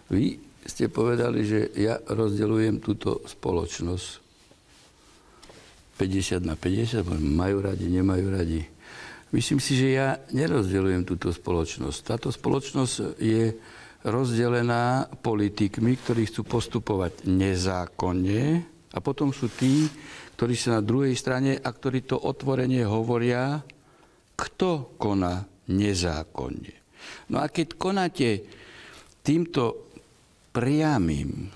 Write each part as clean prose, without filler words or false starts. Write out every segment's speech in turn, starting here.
Vy ste povedali, že ja rozdeľujem túto spoločnosť 50/50, majú radi, nemajú radi. Myslím si, že ja nerozdeľujem túto spoločnosť. Táto spoločnosť je rozdelená politikmi, ktorí chcú postupovať nezákonne, a potom sú tí, ktorí sú na druhej strane a ktorí to otvorene hovoria, kto koná nezákonne. No a keď konáte týmto priamým,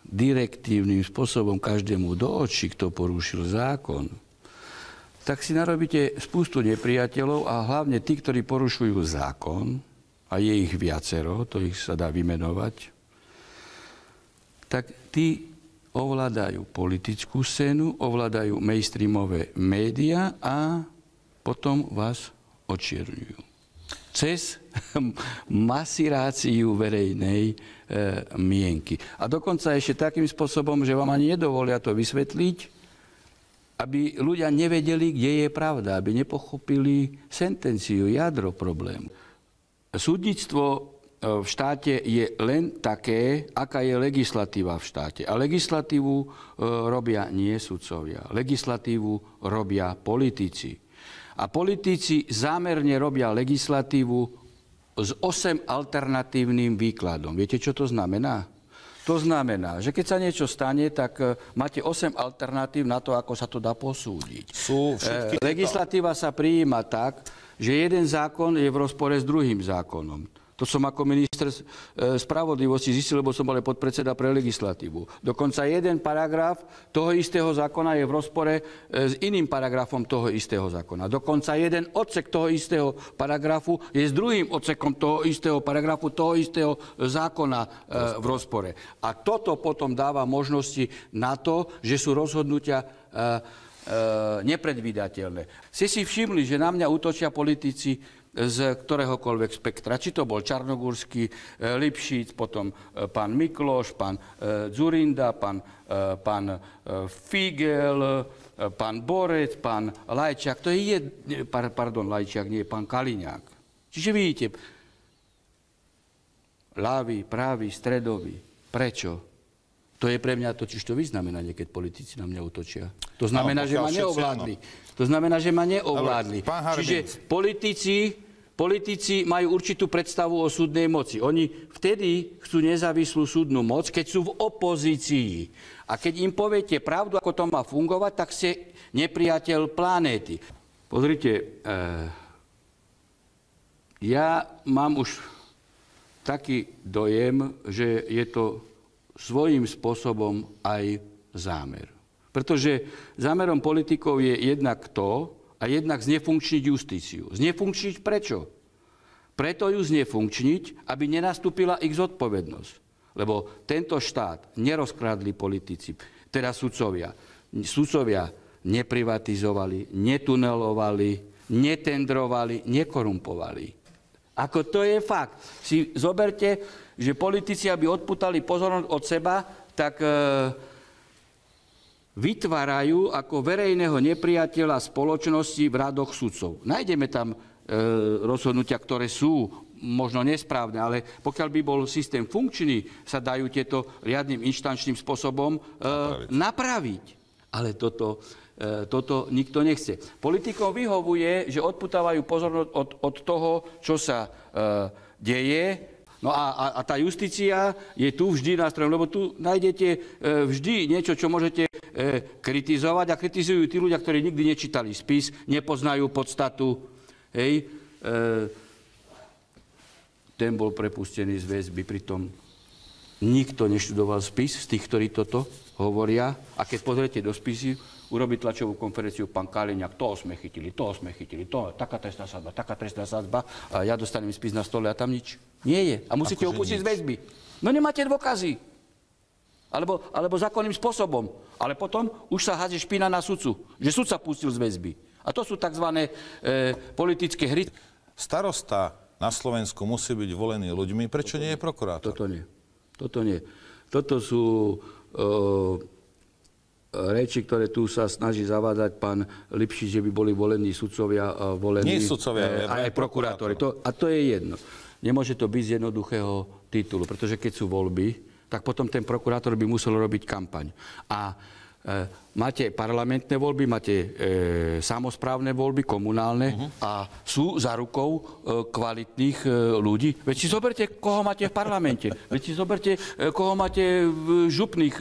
direktívnym spôsobom každému do očí, kto porušil zákon, tak si narobíte spustu nepriateľov a hlavne tí, ktorí porušujú zákon, a je ich viacero, to ich sa dá vymenovať, tak tí ovládajú politickú scénu, ovládajú mainstreamové médiá a potom vás očierňujú. Cez masiráciu verejnej mienky. A dokonca ešte takým spôsobom, že vám ani nedovolia to vysvetliť, aby ľudia nevedeli, kde je pravda, aby nepochopili sentenciu, jadro problému. Súdnictvo v štáte je len také, aká je legislatíva v štáte. A legislatívu robia nie sudcovia. Legislatívu robia politici. A politici zámerne robia legislatívu s 8 alternatívnym výkladom. Viete, čo to znamená? To znamená, že keď sa niečo stane, tak máte 8 alternatív na to, ako sa to dá posúdiť. Legislatíva sa prijíma tak, že jeden zákon je v rozpore s druhým zákonom. To som ako minister spravodlivosti zistil, lebo som bol podpredseda pre legislatívu. Dokonca jeden paragraf toho istého zákona je v rozpore s iným paragrafom toho istého zákona. Dokonca jeden odsek toho istého paragrafu je s druhým odsekom toho istého paragrafu toho istého zákona v rozpore. A toto potom dáva možnosti na to, že sú rozhodnutia nepredvídateľné. Ste si všimli, že na mňa útočia politici z ktoréhokoľvek spektra. Či to bol Čarnogórsky, Lipšic, potom pán Mikloš, pán Dzurinda, pán Figel, pán Borec, pán Lajčák. To je pardon, Lajčák, nie, pán Kaliňák. Čiže vidíte, ľavý, pravý, stredový. Prečo? To je pre mňa totiž to vyznamenanie, keď politici na mňa útočia. To znamená, že ma neovládli. To znamená, že ma neovládli. Čiže politici majú určitú predstavu o súdnej moci. Oni vtedy chcú nezávislú súdnu moc, keď sú v opozícii. A keď im poviete pravdu, ako to má fungovať, tak ste nepriateľ planéty. Pozrite, ja mám už taký dojem, že je to svojím spôsobom aj zámer. Pretože zámerom politikov je jednak to, a jednak znefunkčniť justíciu. Znefunkčniť prečo? Preto ju znefunkčniť, aby nenastúpila ich zodpovednosť. Lebo tento štát nerozkrádli politici, teda sudcovia. Sudcovia neprivatizovali, netunelovali, netendrovali, nekorumpovali. Ako to je fakt. Si zoberte, že politici, aby odpútali pozornosť od seba, tak vytvárajú ako verejného nepriateľa spoločnosti v radoch sudcov. Nájdeme tam rozhodnutia, ktoré sú možno nesprávne, ale pokiaľ by bol systém funkčný, sa dajú tieto riadnym inštančným spôsobom napraviť. Ale toto nikto nechce. Politikom vyhovuje, že odputávajú pozornosť od toho, čo sa deje. No a tá justícia je tu vždy nástrojom, lebo tu nájdete vždy niečo, čo môžete kritizovať, a kritizujú tí ľudia, ktorí nikdy nečítali spis, nepoznajú podstatu. Hej. Ten bol prepustený z väzby, pritom nikto neštudoval spis z tých, ktorí toto hovoria. A keď pozriete do spisy, urobí tlačovú konferenciu pán Kaliňák, toho sme chytili, taká trestná sadzba, a ja dostanem spis na stole a tam nič. Nie je. A musíte ho pustiť z väzby. No nemáte dôkazy. Alebo zákonným spôsobom. Ale potom už sa hádže špina na sudcu, že sudca pustil z väzby. A to sú tzv. Politické hry. Starosta na Slovensku musí byť volený ľuďmi. Prečo nie je prokurátor? Toto nie. Toto sú reči, ktoré tu sa snaží zavádzať pán Lipšic, že by boli volení sudcovia, volení nie sudcovia, aj prokurátori. A to je jedno. Nemôže to byť z jednoduchého titulu, pretože keď sú voľby, tak potom ten prokurátor by musel robiť kampaň. A máte parlamentné voľby, máte samosprávne voľby, komunálne a sú za rukou kvalitných ľudí. Veď si zoberte, koho máte v parlamente. Veď si zoberte, koho máte v župných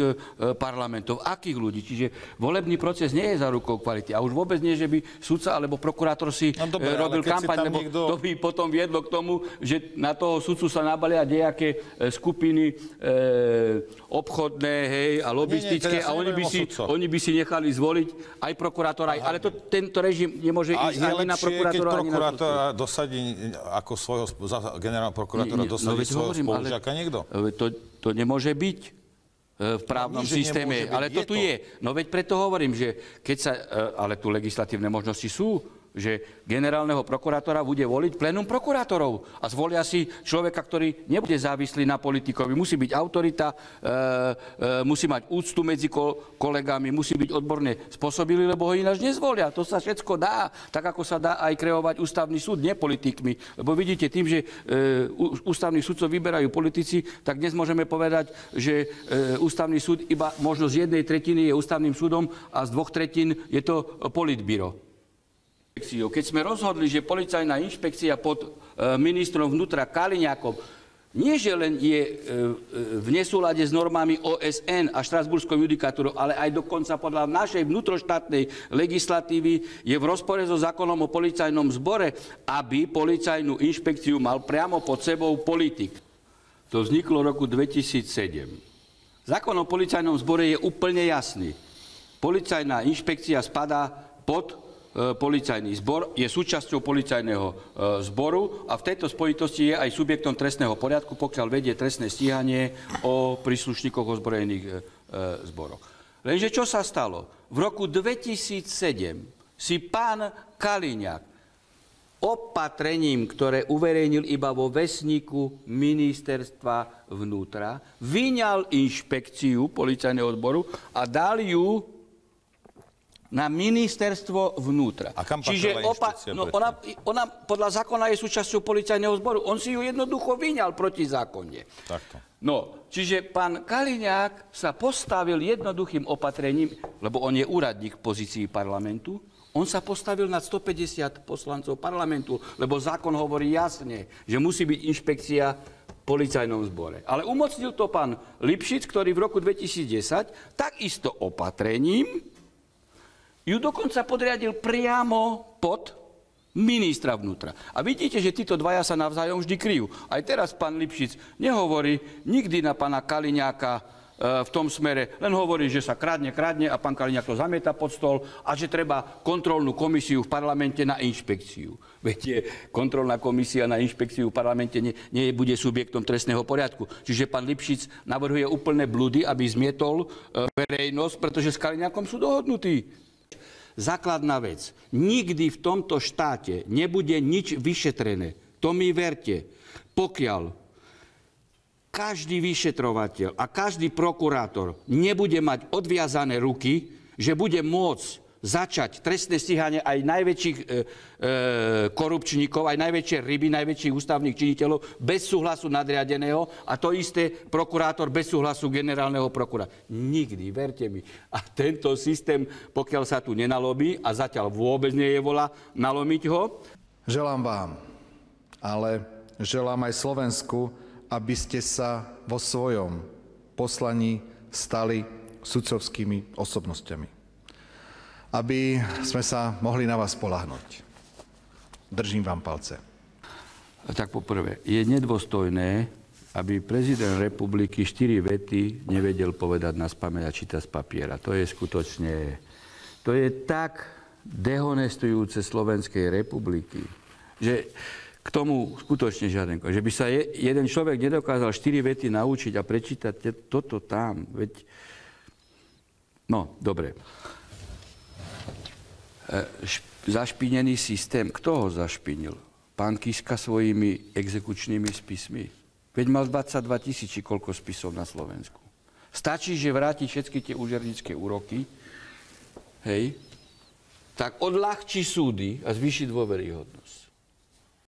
parlamentov. Akých ľudí. Čiže volebný proces nie je za rukou kvality. A už vôbec nie, že by sudca alebo prokurátor si robil kampaň, lebo to by potom viedlo k tomu, že na toho sudcu sa nabalia nejaké skupiny obchodné, hej, a lobistické a oni by si nechali zvoliť aj prokurátora, ale tento režim nemôže ísť ani na prokurátora, ani na prokurátora dosadí ako svojho, generálneho prokurátora dosadí svojho spolužiaka niekto? To nemôže byť v právnom systéme, ale to tu je. No veď preto hovorím, že keď sa, ale tu legislatívne možnosti sú, že generálneho prokurátora bude voliť plénum prokurátorov a zvolia si človeka, ktorý nebude závislý na politikovi. Musí byť autorita, musí mať úctu medzi kolegami, musí byť odborne spôsobilý, lebo ho ináč nezvolia. To sa všetko dá, tak ako sa dá aj kreovať ústavný súd, nie politikmi. Lebo vidíte, tým, že ústavných sudcov vyberajú politici, tak dnes môžeme povedať, že ústavný súd iba možno z 1/3 je ústavným súdom a z 2/3 je to politbíro. Keď sme rozhodli, že policajná inšpekcia pod ministrom vnútra Kaliňákom nie že len je v nesúlade s normami OSN a štrasburskou judikatúrou, ale aj dokonca podľa našej vnútroštátnej legislatívy je v rozpore so zákonom o policajnom zbore, aby policajnú inšpekciu mal priamo pod sebou politik. To vzniklo v roku 2007. Zákon o policajnom zbore je úplne jasný. Policajná inšpekcia spadá pod policajný zbor, je súčasťou policajného zboru a v tejto spojitosti je aj subjektom trestného poriadku, pokiaľ vedie trestné stíhanie o príslušníkoch ozbrojených zboroch. Lenže čo sa stalo? V roku 2007 si pán Kaliňák opatrením, ktoré uverejnil iba vo vesníku ministerstva vnútra, vyňal inšpekciu policajného zboru a dal ju na ministerstvo vnútra. A kam patrila inšpekcia? Ona podľa zákona je súčasťou policajného zboru. On si ju jednoducho vyňal protizákonne. Takto. No, čiže pán Kaliňák sa postavil jednoduchým opatrením, lebo on je úradník v pozícii parlamentu, on sa postavil nad 150 poslancov parlamentu, lebo zákon hovorí jasne, že musí byť inšpekcia v policajnom zbore. Ale umocnil to pán Lipšic, ktorý v roku 2010 takisto opatrením ju dokonca podriadil priamo pod ministra vnútra. A vidíte, že títo dvaja sa navzájom vždy kryjú. Aj teraz pán Lipšic nehovorí nikdy na pána Kaliňáka v tom smere, len hovorí, že sa kradne a pán Kaliňák to zamieta pod stôl a že treba kontrolnú komisiu v parlamente na inšpekciu. Viete, kontrolná komisia na inšpekciu v parlamente nebude subjektom trestného poriadku. Čiže pán Lipšic navrhuje úplné blúdy, aby zmietol verejnosť, pretože s Kaliňákom sú dohodnutí. Základná vec. Nikdy v tomto štáte nebude nič vyšetrené. To mi verte. Pokiaľ každý vyšetrovateľ a každý prokurátor nebude mať odviazané ruky, že bude môcť začať trestné stíhanie aj najväčších korupčníkov, aj najväčšie ryby, najväčších ústavných činiteľov bez súhlasu nadriadeného a to isté prokurátor bez súhlasu generálneho prokurátora. Nikdy, verte mi. A tento systém, pokiaľ sa tu nenalomí, a zatiaľ vôbec nie je vola nalomiť ho. Želám vám, ale želám aj Slovensku, aby ste sa vo svojom poslaní stali sudcovskými osobnosťami. Aby sme sa mohli na vás spoľahnúť. Držím vám palce. Tak poprvé, je nedôstojné, aby prezident republiky 4 vety nevedel povedať na spamäť a čítať z papiera. To je skutočne, to je tak dehonestujúce Slovenskej republiky, že k tomu skutočne žiaden. Že by sa jeden človek nedokázal 4 vety naučiť a prečítať toto tam. Veď... No, dobre. Zašpinený systém. Kto ho zašpinil? Pán Kiska svojimi exekučnými spismi. Veď mal 22 000, koľko spisov na Slovensku. Stačí, že vráti všetky tie úžernické úroky, hej, tak odľahčí súdy a zvýši dôveryhodnosť.